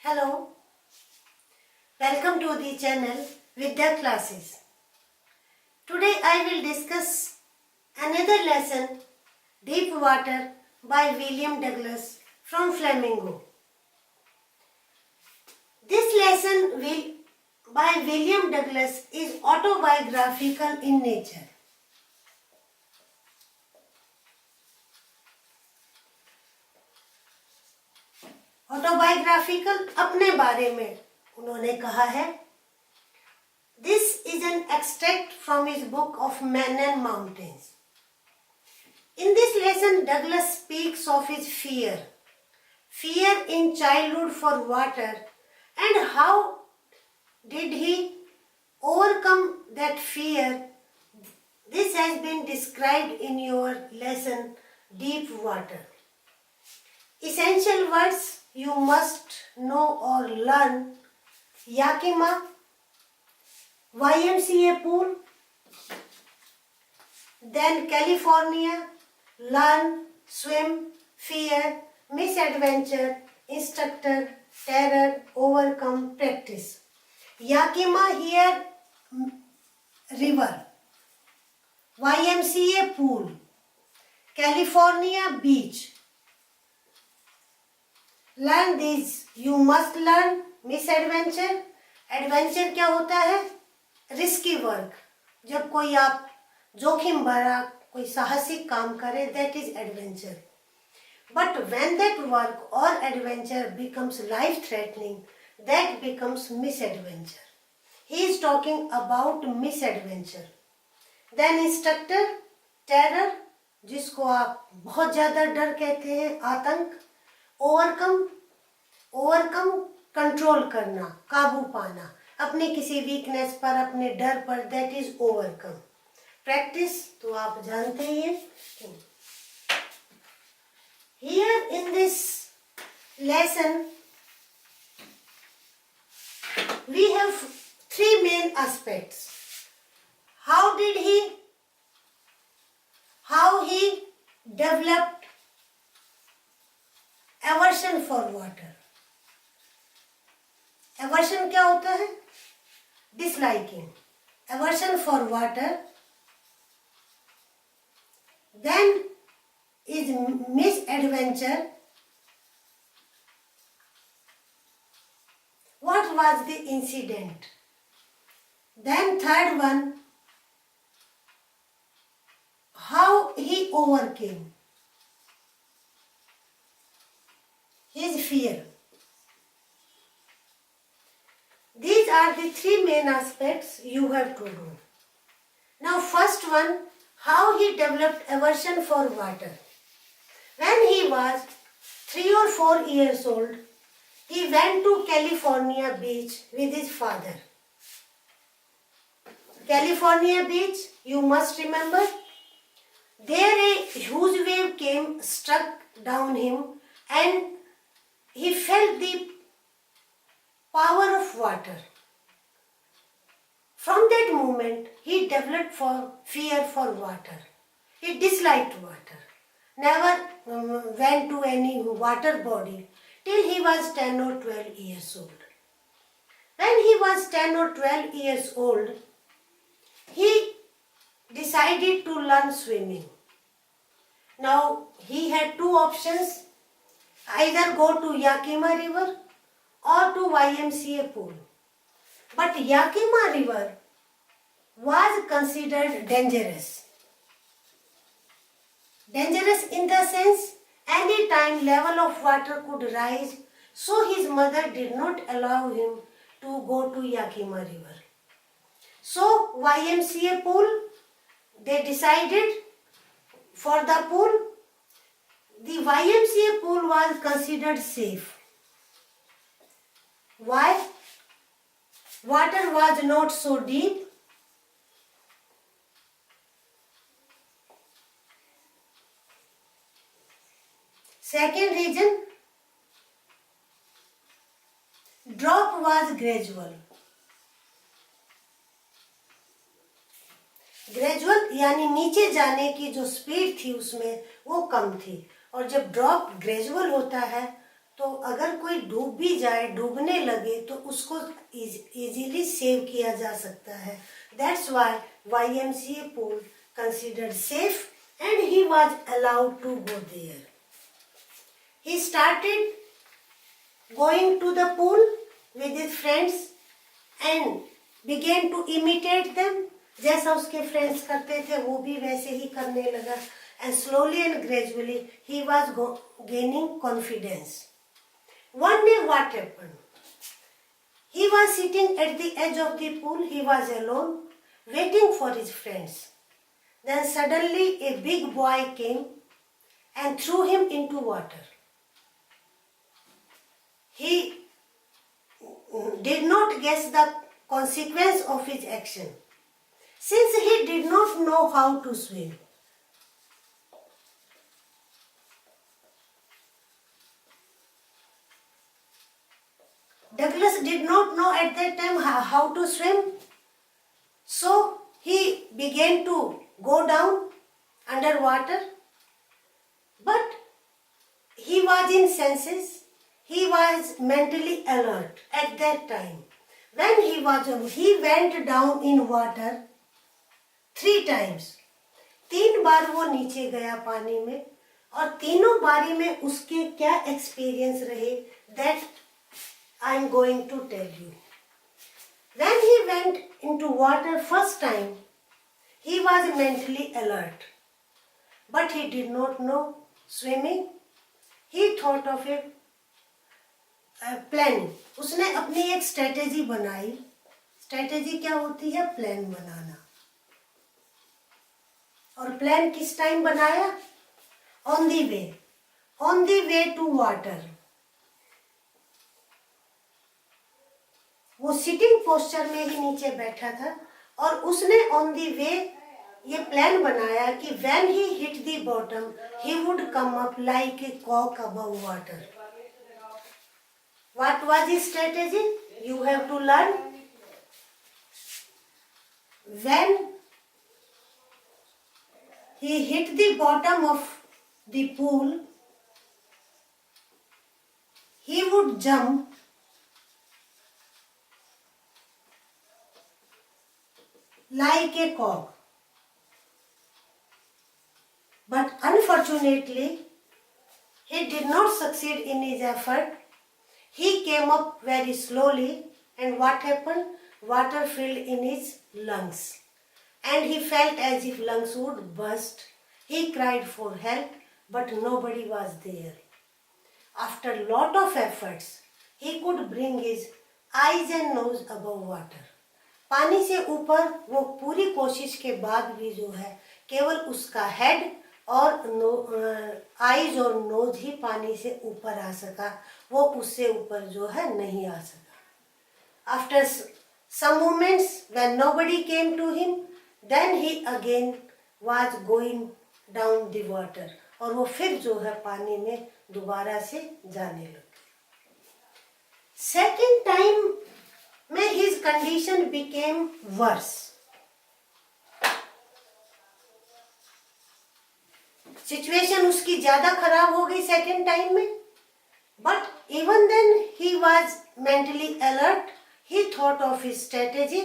Hello, welcome to the channel Vidya Classes. Today I will discuss another lesson, Deep Water by William Douglas from Flamingo. This lesson by William Douglas is autobiographical in nature. Autobiographical अपने बारे में उन्होंने कहा है. This is an extract from his book of man and mountains. In this lesson Douglas speaks of his fear in childhood for water and how did he overcome that fear. This has been described in your lesson Deep Water. Essential words you must know or learn: Yakima, YMCA pool, then California, learn, swim, fear, misadventure, instructor, terror, overcome, practice. Yakima here river, YMCA pool, California beach. Learn these. You must learn misadventure. Adventure क्या होता है? Risky work. जब कोई आप जोखिम भरा कोई साहसिक काम करे, that is adventure. But when that work or adventure becomes life threatening, that becomes misadventure. He is talking about misadventure. Then instructor, terror, जिसको आप बहुत ज्यादा डर कहते हैं, आतंक. ओवरकम कंट्रोल करना, काबू पाना अपने किसी वीकनेस पर, अपने डर पर, दैट इज ओवरकम. प्रैक्टिस तो आप जानते ही हैं. Here in this lesson we have three main aspects. How he developed aversion for water. Aversion क्या होता है? Disliking. Aversion for water. Then is misadventure. What was the incident? Then third one, how he overcame his fear. These are the three main aspects you have to do. Now first one, how he developed aversion for water. When he was 3 or 4 years old, he went to California beach with his father. California beach, you must remember, there a huge wave came, struck down him, and he felt the power of water. From that moment, he developed fear for water. He disliked water. Never went to any water body till he was 10 or 12 years old. When he was 10 or 12 years old, he decided to learn swimming. Now, he had two options. Either go to Yakima river or to YMCA pool. But Yakima river was considered dangerous. Dangerous in the sense any time level of water could rise, so his mother did not allow him to go to Yakima river. So YMCA pool, they decided for the pool. The YMCA pool was considered safe. Why? Water was not so deep. Second reason, drop was gradual. Gradual यानी नीचे जाने की जो speed थी उसमें वो कम थी. और जब ड्रॉप ग्रेजुअल होता है तो अगर कोई डूब भी जाए, डूबने लगे, तो उसको इजीली सेव किया जा सकता है. That's why YMCA pool considered safe and he was allowed to go there. He started going to the pool with his friends and began to imitate them. जैसा उसके फ्रेंड्स करते थे वो भी वैसे ही करने लगा. And slowly and gradually he was gaining confidence. One day what happened? He was sitting at the edge of the pool. He was alone, waiting for his friends. Then suddenly a big boy came and threw him into water. He did not guess the consequence of his action, since he did not know how to swim. Douglas did not know at that time how to swim, so he began to go down underwater, but he was in senses. He was mentally alert at that time. When he went down in water 3 times. 3 बार वो नीचे गया पानी में, और तीनों बारी में उसके क्या एक्सपीरियंस रहे, that I am going to tell you. When he went into water first time, he was mentally alert, but he did not know swimming. He thought of a plan. उसने अपनी एक स्ट्रेटेजी बनाई. Strategy क्या होती है? Plan बनाना. और plan किस टाइम बनाया? On the way to water. वो सिटिंग पोस्चर में ही नीचे बैठा था, और उसने ऑन दी वे ये प्लान बनाया कि when he hit the bottom he would come up like a कॉक above water. What was his strategy? You have to learn. When he hit the bottom of the pool, he would jump like a cock. But unfortunately, he did not succeed in his effort. He came up very slowly, and what happened? Water filled in his lungs, and he felt as if lungs would burst. He cried for help, but nobody was there. After lot of efforts, he could bring his eyes and nose above water. पानी से ऊपर वो पूरी कोशिश के बाद भी जो है केवल उसका हेड और आईज और नोज ही पानी से ऊपर आ सका. वो उससे ऊपर जो है नहीं आ सका. After some moments when nobody came to him, then he again was going down the water. और वो फिर जो है पानी में दोबारा से जाने लगा. Second time में his condition became worse. Situation उसकी ज्यादा खराब हो गई सेकेंड टाइम में, but even then he was mentally alert. He thought of his strategy.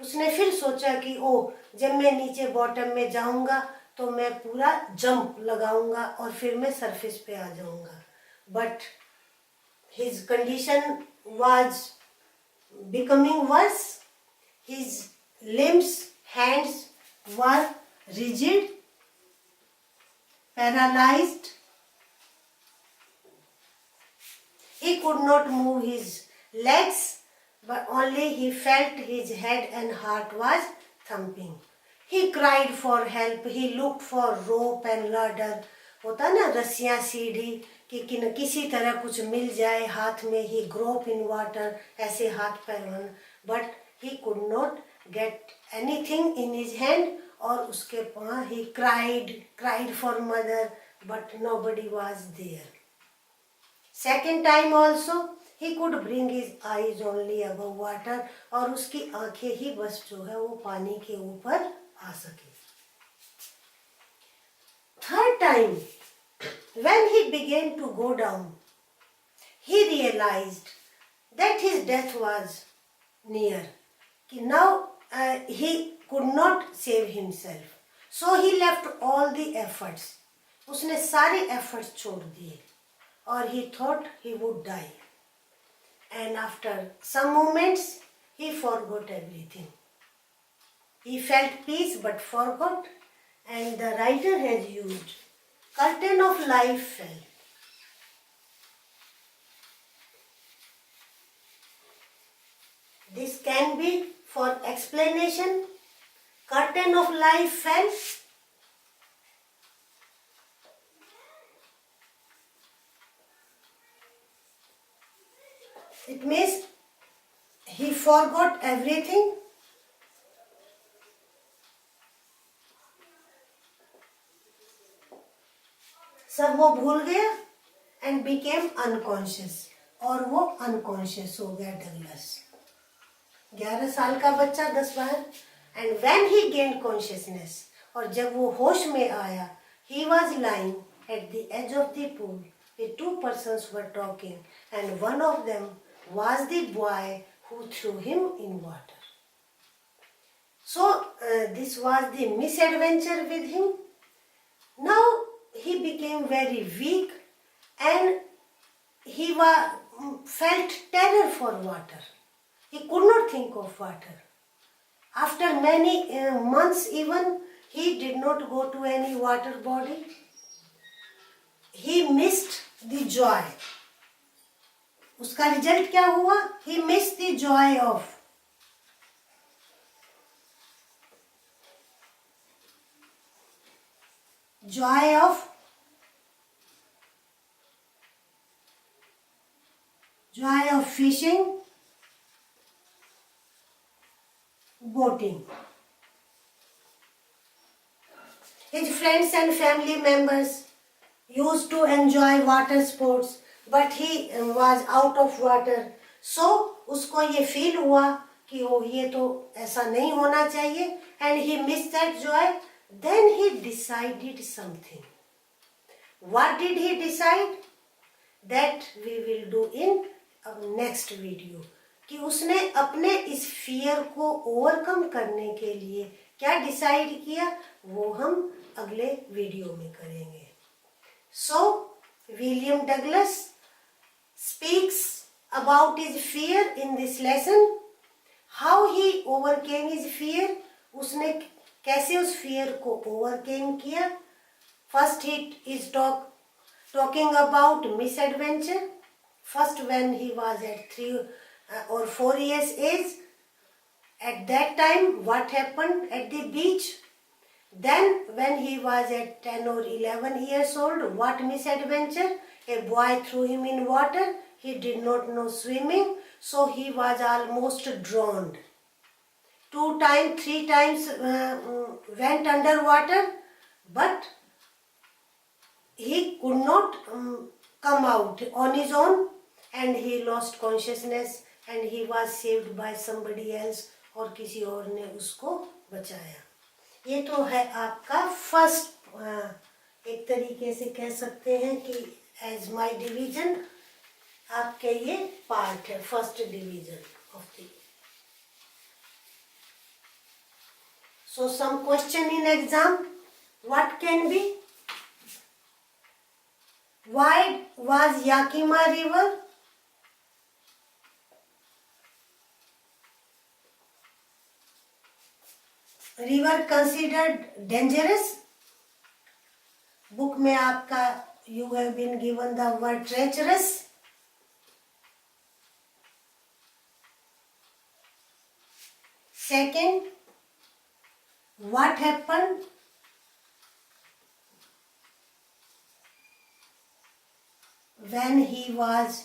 उसने फिर सोचा कि ओ जब मैं नीचे बॉटम में जाऊंगा तो मैं पूरा जंप लगाऊंगा और फिर मैं सरफेस पे आ जाऊंगा. But his condition was becoming worse. His limbs, hands were rigid, paralyzed. He could not move his legs, but only he felt his head and heart was thumping. He cried for help. He looked for rope and ladder. होता ना रस्सियाँ, सीढ़ी, कि किसी तरह कुछ मिल जाए हाथ में. He groped in water, ऐसे हाथ पैर, but he could not get anything in his hand. और उसके पास he cried for mother, but nobody was there. Second time also he could bring his eyes only above water, और उसकी आंखें ही बस जो है वो पानी के ऊपर आ सके. Third time when he began to go down, he realized that his death was near. Now he could not save himself. So he left all the efforts. उसने सारे efforts छोड़ दिए और he thought he would die. And after some moments, he forgot everything. He felt peace but forgot, and the writer has used curtain of life fell. This can be for explanation. Curtain of life fell. It means he forgot everything. सब वो भूल गया and became unconscious. और वो unconscious हो गया Douglas. 11 साल का बच्चा 10 बार. And when he gained consciousness, और जब वो होश में आया, he was lying at the edge of the pool with two persons were talking, and one of them was the boy who threw him in water. So this was the misadventure with him. Now he became very weak and he felt terror for water. He could not think of water. After many months even, he did not go to any water body. He missed the joy. उसका result क्या हुआ? He missed the joy of fishing, boating. His friends and family members used to enjoy water sports, but he was out of water. So उसको ये feel हुआ कि ये तो ऐसा नहीं होना चाहिए, and he missed that joy. Then he decided something. What did he decide? That we will do in our next video. कि उसने अपने इस fear को overcome करने के लिए क्या decide किया, वो हम अगले वीडियो में करेंगे. So William Douglas speaks about his fear in this lesson. How he overcame his fear. उसने कैसे उस fear को overcame किया. First he is talking about misadventure. First when he was at 3 or 4 years age. At that time what happened at the beach. Then when he was at 10 or 11 years old, what misadventure? A boy threw him in water. He did not know swimming, so he was almost drowned. 2 times, 3 times went underwater, but he could not come out on his own, and he lost consciousness, and he was saved by somebody else, और किसी और ने उसको बचाया. ये तो है आपका फर्स्ट, एक तरीके से कह सकते हैं कि एज माय डिवीजन आपके ये पार्ट है, first division of the. So some question in exam. What can be? Why was Yakima river considered dangerous? Book में आपका you have been given the word treacherous. Second, what happened when he was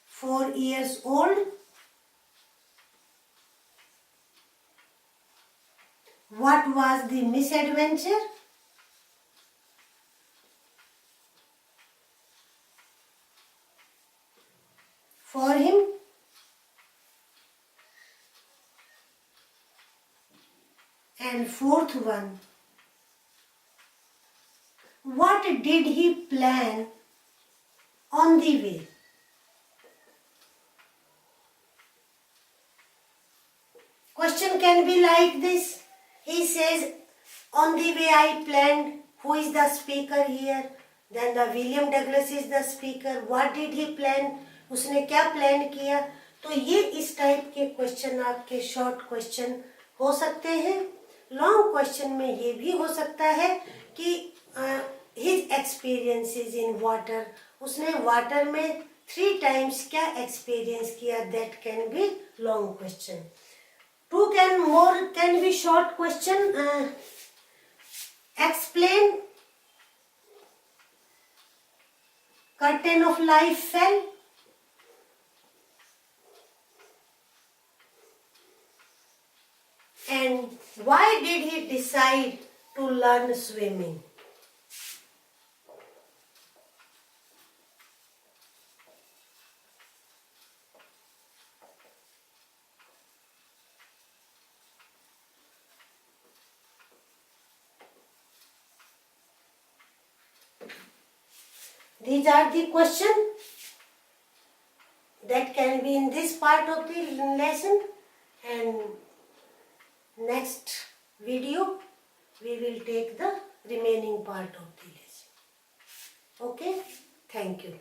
4 years old? What was the misadventure? For him? And fourth one, what did he plan on the way? Question can be like this. He says, on the way I planned. Who is the speaker here? Then the William Douglas is the speaker. What did he plan? उसने क्या plan किया? तो ये इस type के question आपके short question हो सकते हैं. लॉन्ग क्वेश्चन में ये भी हो सकता है कि हिज एक्सपीरियंसेस इन वाटर, उसने वाटर में 3 times क्या एक्सपीरियंस किया, that can be long question. 2 can be short question. Explain. Curtain of life fell. And why did he decide to learn swimming? These are the questions that can be in this part of the lesson, and next video we will take the remaining part of the lesson. Okay, thank you.